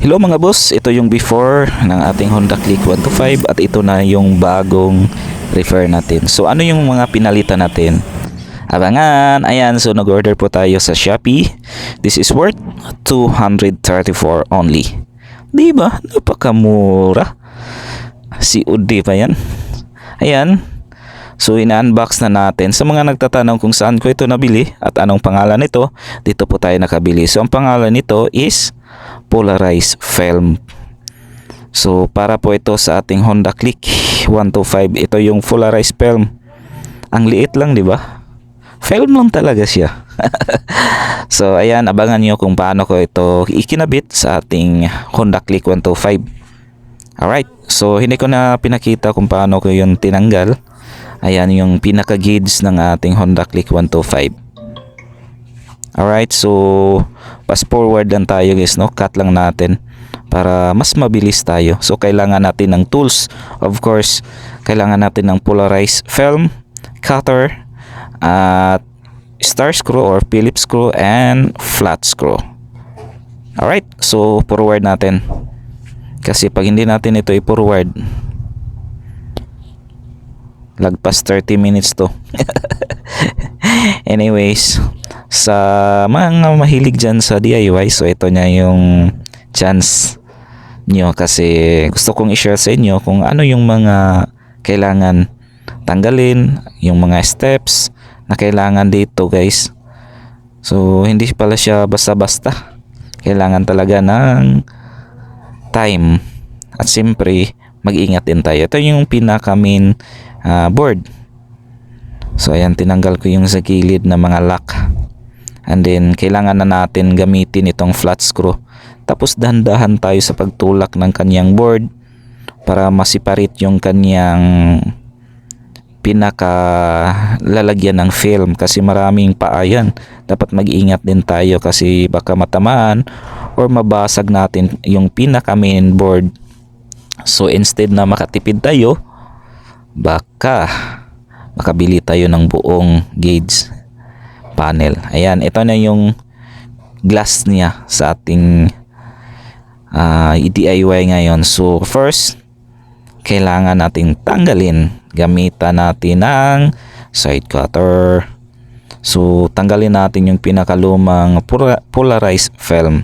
Hello mga boss, ito yung before ng ating Honda Click 125 at ito na yung bagong refer natin. So ano yung mga pinalitan natin? Abangan! Ayan, so nag-order po tayo sa Shopee. This is worth 234 only. Diba? Napakamura. COD pa yan. Ayan. So ina-unbox na natin. Sa mga nagtatanong kung saan ko ito nabili at anong pangalan nito, dito po tayo nakabili. So ang pangalan nito is Polarized Film. So para po ito sa ating Honda Click 125. Ito yung polarized film. Ang liit lang, di ba? Film lang talaga siya. So ayan, abangan nyo kung paano ko ito ikinabit sa ating Honda Click 125. Alright, so hindi ko na pinakita kung paano ko yung tinanggal. Ayan yung pinaka gauge ng ating Honda Click 125. Alright, so fast forward lang tayo guys, no? Cut lang natin para mas mabilis tayo. So kailangan natin ng tools. Of course, kailangan natin ng polarized film, cutter, at star screw or Phillips screw, and flat screw. Alright, so forward natin. Kasi pag hindi natin ito i-forward, lagpas 30 minutes to. Anyways, sa mga mahilig dyan sa DIY, so ito niya yung chance nyo kasi gusto kong i-share sa inyo kung ano yung mga kailangan tanggalin, yung mga steps na kailangan dito guys. So hindi pala siya basta-basta, kailangan talaga ng time at siyempre mag-ingat din tayo. Ito yung pinaka main board. So ayan, tinanggal ko yung sa gilid na mga lock. And then kailangan na natin gamitin itong flat screw. Tapos dahan-dahan tayo sa pagtulak ng kanyang board para masiparate yung kanyang pinaka lalagyan ng film kasi maraming paa yan. Dapat mag-ingat din tayo kasi baka matamaan or mabasag natin yung pinaka main board. So instead na makatipid tayo, baka makabili tayo ng buong gauge panel. Ayan, ito na yung glass niya sa ating DIY ngayon. So first, kailangan nating tanggalin. Gamitan natin ng side cutter. So tanggalin natin yung pinakalumang polarized film.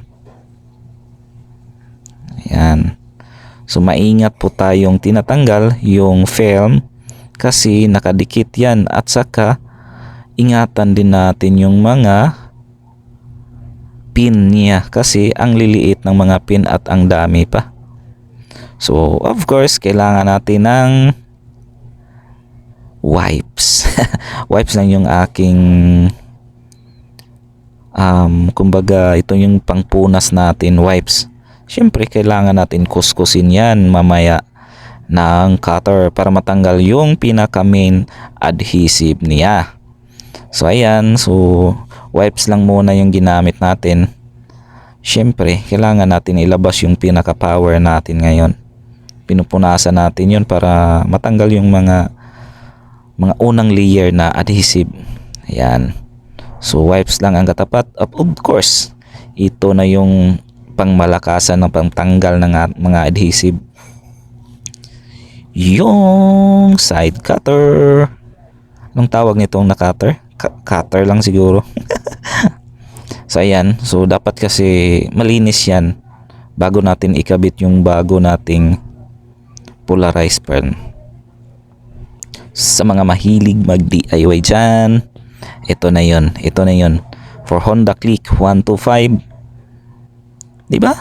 Ayan. So maingat po tayong tinatanggal yung film kasi nakadikit yan, at saka ingatan din natin yung mga pin niya kasi ang liliit ng mga pin at ang dami pa. So of course kailangan natin ng wipes. Wipes lang yung aking kumbaga ito yung pangpunas natin, wipes. Siyempre kailangan natin kuskusin yan mamaya ng cutter para matanggal yung pinaka main adhesive niya. So ayan, so wipes lang muna yung ginamit natin. Siyempre kailangan natin ilabas yung pinaka power natin ngayon. Pinupunasan natin yun para matanggal yung mga unang layer na adhesive. Ayan. So wipes lang ang katapat. Of course, ito na yung pangmalakasan ng pangtanggal ng mga adhesive. Yung side cutter. Anong tawag nitong na cutter? Cutter lang siguro. So ayan, so dapat kasi malinis yan bago natin ikabit yung bago nating polarized film. Sa mga mahilig mag-DIY dyan, ito na yun for Honda Click 125. Diba?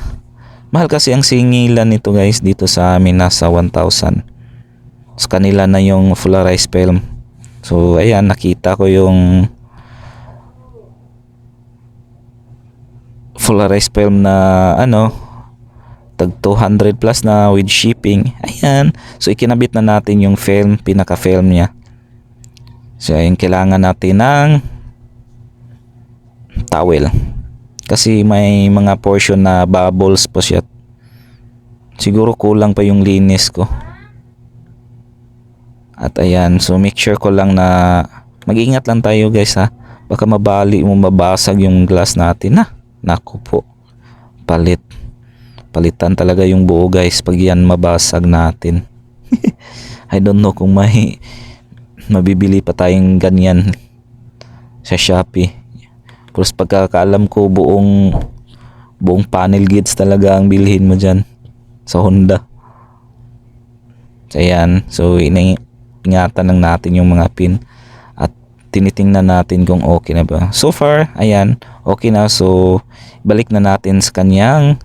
Mahal kasi ang singilan nito guys dito sa amin, nasa 1,000. So kanila na yung polarized film. So ayan, nakita ko yung polarized film na tag 200 plus na with shipping. Ayan, so ikinabit na natin yung film, pinaka film niya. So ayun, kailangan natin ng towel kasi may mga portion na bubbles po siya. Siguro kulang pa yung linis ko. At ayan, so make sure ko lang na mag-ingat lang tayo guys ha. Baka mabali mo mabasag yung glass natin na. Naku po. Palit Palitan talaga yung buo guys pag yan mabasag natin. I don't know kung may mabibili pa tayong ganyan sa Shopee. Pero sa pagkakaalam ko buong panel gauge talaga ang bilhin mo dyan sa Honda. So ayan, so ingatan lang natin yung mga pin at tinitingnan natin kung okay na ba. So far, ayan, okay na. So balik na natin sa kanyang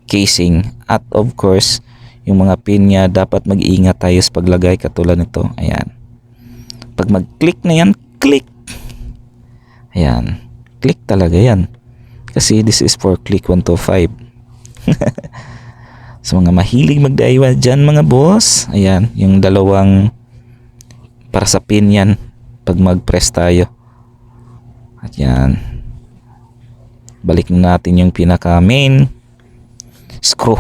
casing at of course yung mga pin niya dapat mag-iingat tayo sa paglagay katulad nito. Ayan, pag mag-click na yan, click, ayan, click talaga yan kasi this is for click 125. So mga mahilig mag-DIY dyan mga boss, ayan yung dalawang para sa pin yan pag mag-press tayo. At yan, balik na natin yung pinaka main screw.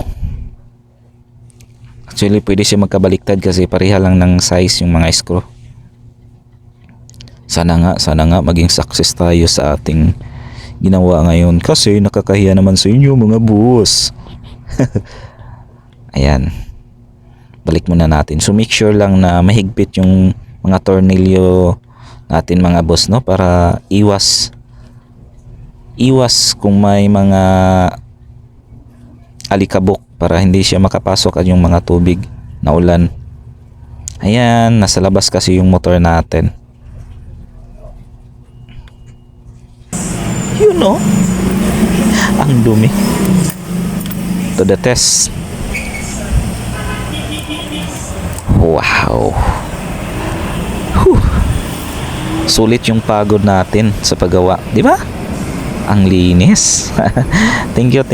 Actually pwede siya magkabaliktad kasi pareha lang ng size yung mga screw. Sana nga maging success tayo sa ating ginawa ngayon kasi nakakahiya naman sa inyo mga boss. Ayan, balik muna natin. So make sure lang na mahigpit yung mga tornilyo natin mga boss, no, para iwas kung may mga alikabok para hindi siya makapasok at yung mga tubig na ulan. Ayan, nasa labas kasi yung motor natin. You know, ang dumi. To the test. Wow. Whew. Sulit yung pagod natin sa paggawa, di ba? Ang linis. Thank you.